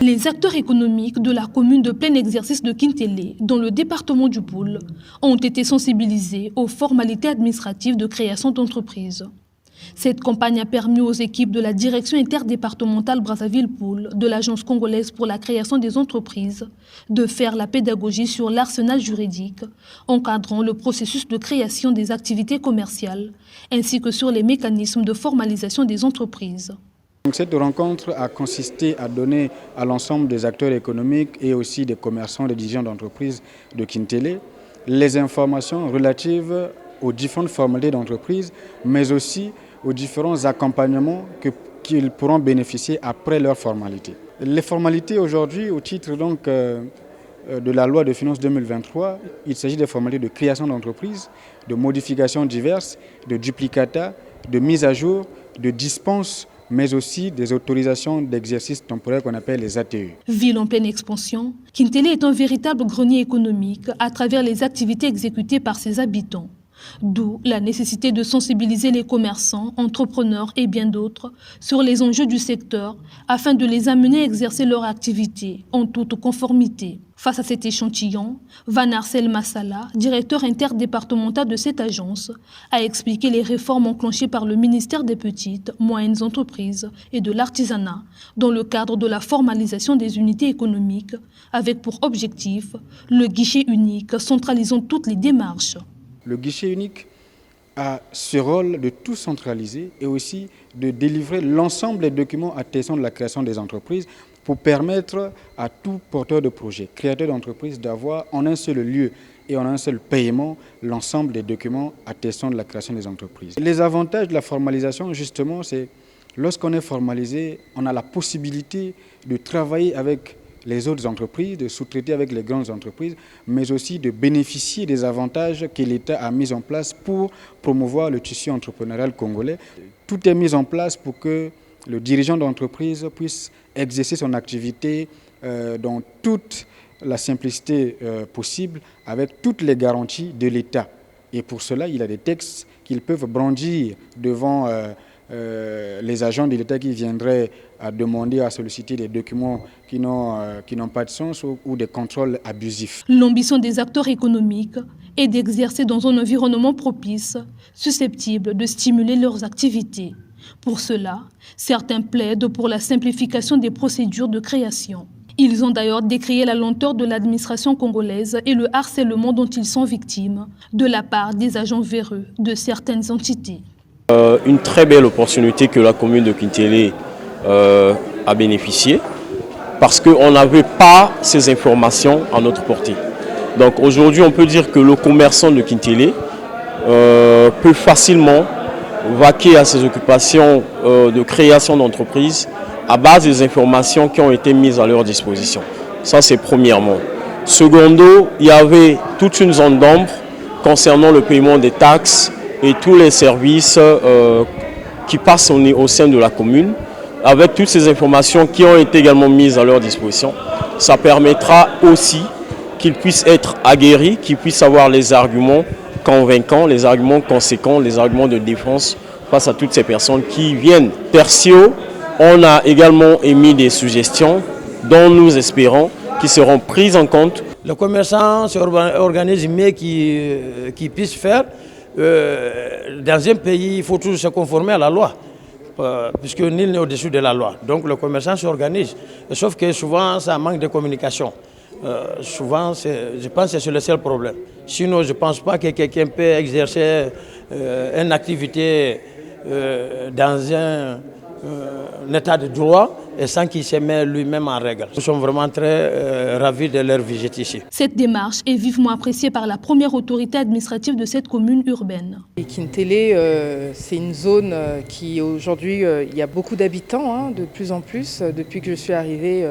Les acteurs économiques de la commune de plein exercice de Kintélé, dans le département du Poul, ont été sensibilisés aux formalités administratives de création d'entreprises. Cette campagne a permis aux équipes de la direction interdépartementale Brazzaville-Poul, de l'Agence congolaise pour la création des entreprises, de faire la pédagogie sur l'arsenal juridique, encadrant le processus de création des activités commerciales, ainsi que sur les mécanismes de formalisation des entreprises. Donc cette rencontre a consisté à donner à l'ensemble des acteurs économiques et aussi des commerçants, des dirigeants d'entreprises de Kintélé les informations relatives aux différentes formalités d'entreprise, mais aussi aux différents accompagnements qu'ils pourront bénéficier après leur formalité. Les formalités aujourd'hui, au titre donc, de la loi de finances 2023, il s'agit des formalités de création d'entreprise, de modifications diverses, de duplicata, de mise à jour, de dispense, mais aussi des autorisations d'exercice temporaire qu'on appelle les ATE. Ville en pleine expansion, Kintélé est un véritable grenier économique à travers les activités exécutées par ses habitants. D'où la nécessité de sensibiliser les commerçants, entrepreneurs et bien d'autres sur les enjeux du secteur afin de les amener à exercer leur activité en toute conformité. Face à cet échantillon, Van Arcel Massala, directeur interdépartemental de cette agence, a expliqué les réformes enclenchées par le ministère des Petites, Moyennes Entreprises et de l'Artisanat dans le cadre de la formalisation des unités économiques avec pour objectif le guichet unique centralisant toutes les démarches. Le guichet unique a ce rôle de tout centraliser et aussi de délivrer l'ensemble des documents attestant de la création des entreprises pour permettre à tout porteur de projet, créateur d'entreprise, d'avoir en un seul lieu et en un seul paiement l'ensemble des documents attestant de la création des entreprises. Les avantages de la formalisation, justement, c'est lorsqu'on est formalisé, on a la possibilité de travailler avec les autres entreprises, de sous-traiter avec les grandes entreprises, mais aussi de bénéficier des avantages que l'État a mis en place pour promouvoir le tissu entrepreneurial congolais. Tout est mis en place pour que le dirigeant d'entreprise puisse exercer son activité dans toute la simplicité possible, avec toutes les garanties de l'État. Et pour cela, il y a des textes qu'ils peuvent brandir devant les agents de l'État qui viendraient à demander, à solliciter des documents qui n'ont pas de sens ou des contrôles abusifs. L'ambition des acteurs économiques est d'exercer dans un environnement propice, susceptible de stimuler leurs activités. Pour cela, certains plaident pour la simplification des procédures de création. Ils ont d'ailleurs décrié la lenteur de l'administration congolaise et le harcèlement dont ils sont victimes de la part des agents véreux de certaines entités. Une très belle opportunité que la commune de Kintélé a bénéficié parce qu'on n'avait pas ces informations à notre portée. Donc aujourd'hui, on peut dire que le commerçant de Kintélé peut facilement vaquer à ses occupations de création d'entreprise à base des informations qui ont été mises à leur disposition. Ça, c'est premièrement. Secondo, il y avait toute une zone d'ombre concernant le paiement des taxes et tous les services qui passent au sein de la commune. Avec toutes ces informations qui ont été également mises à leur disposition, ça permettra aussi qu'ils puissent être aguerris, qu'ils puissent avoir les arguments convaincants, les arguments conséquents, les arguments de défense face à toutes ces personnes qui viennent. Tertio, on a également émis des suggestions dont nous espérons qu'ils seront prises en compte. Le commerçant s'organise mieux qu'il puisse faire. Dans un pays, il faut toujours se conformer à la loi, puisque nul n'est au-dessus de la loi. Donc le commerçant s'organise. Sauf que souvent, ça manque de communication. Souvent, je pense que c'est le seul problème. Sinon, je ne pense pas que quelqu'un peut exercer une activité dans un état de droit et sans qu'il se mette lui-même en règle. Nous sommes vraiment très ravis de leur visite ici. Cette démarche est vivement appréciée par la première autorité administrative de cette commune urbaine. Kintélé, c'est une zone qui aujourd'hui, il y a beaucoup d'habitants, de plus en plus. Depuis que je suis arrivée,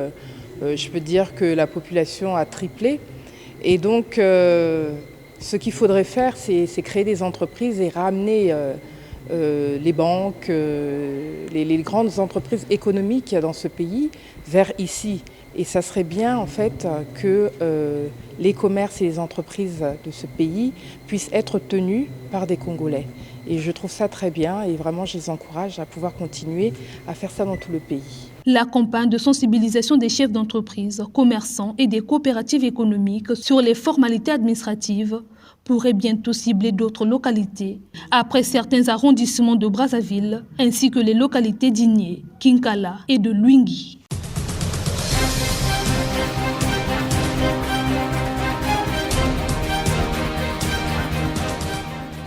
je peux dire que la population a triplé. Et donc, ce qu'il faudrait faire, c'est créer des entreprises et ramener les banques, les grandes entreprises économiques dans ce pays vers ici. Et ça serait bien en fait que les commerces et les entreprises de ce pays puissent être tenus par des Congolais. Et je trouve ça très bien et vraiment je les encourage à pouvoir continuer à faire ça dans tout le pays. La campagne de sensibilisation des chefs d'entreprise, commerçants et des coopératives économiques sur les formalités administratives pourrait bientôt cibler d'autres localités, après certains arrondissements de Brazzaville, ainsi que les localités d'Igné, Kinkala et de Luingui.